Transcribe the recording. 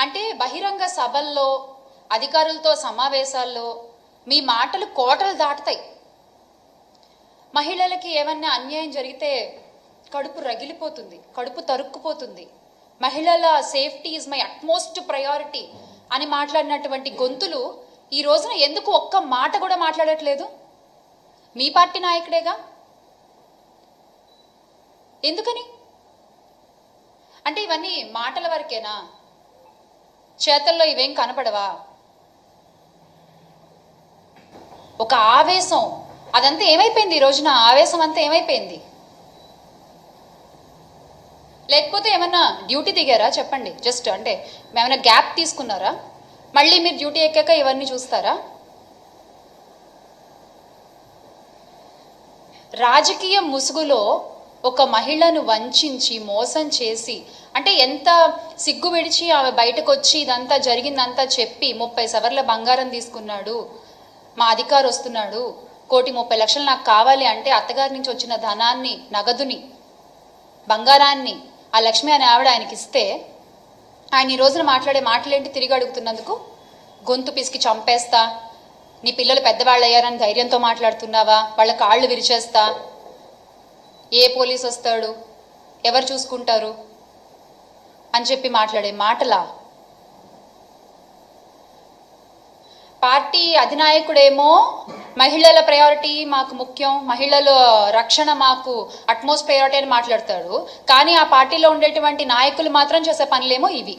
అంటే బహిరంగ సభల్లో అధికారులతో సమావేశాల్లో మీ మాటలు కోటలు దాటుతాయి. మహిళలకి ఏమన్నా అన్యాయం జరిగితే కడుపు రగిలిపోతుంది, కడుపు తరుక్కుపోతుంది. మహిళల safety is my utmost priority అని మాట్లాడినటువంటి గొంతులు ఈ రోజున ఎందుకు ఒక్క మాట కూడా మాట్లాడట్లేదు? మీ పార్టీ నాయకుడేగా. ఎందుకని? అంటే ఇవన్నీ మాటల వరకేనా? చేతల్లో ఇవేం కనపడవా? ఒక ఆవేశం అదంతా ఏమైపోయింది? ఈ రోజున ఆవేశం అంతా ఏమైపోయింది? లేకపోతే ఏమన్నా డ్యూటీ దిగారా? చెప్పండి. జస్ట్ అంటే ఏమైనా గ్యాప్ తీసుకున్నారా? మళ్ళీ మీరు డ్యూటీ ఎక్కాక ఇవన్నీ చూస్తారా? రాజకీయ ముసుగులో ఒక మహిళను వంచి మోసం చేసి, అంటే ఎంత సిగ్గు విడిచి ఆమె బయటకు వచ్చి ఇదంతా జరిగిందంతా చెప్పి 30 సవర్ల బంగారం తీసుకున్నాడు, మా అధికారి వస్తున్నాడు, 1,30,00,000 నాకు కావాలి అంటే అత్తగారి నుంచి వచ్చిన ధనాన్ని, నగదుని, బంగారాన్ని ఆ లక్ష్మి అనే ఆవిడ ఆయనకి ఇస్తే ఆయన ఈ రోజున మాట్లాడే మాటలేంటి? తిరిగి అడుగుతున్నందుకు గొంతు పిసికి చంపేస్తా, నీ పిల్లలు పెద్దవాళ్ళు అయ్యారని ధైర్యంతో మాట్లాడుతున్నావా, వాళ్ళ కాళ్ళు విరిచేస్తా, ఏ పోలీస్ వస్తాడు, ఎవరు చూసుకుంటారు అని చెప్పి మాట్లాడే మాటలా? పార్టీ అధినాయకుడేమో మహిళల ప్రయారిటీ మాకు ముఖ్యం, మహిళల రక్షణ మాకు అట్మోస్ట్ ప్రయారిటీ అని మాట్లాడతాడు. కానీ ఆ పార్టీలో ఉండేటువంటి నాయకులు మాత్రం చేసే పనులేమో ఇవి.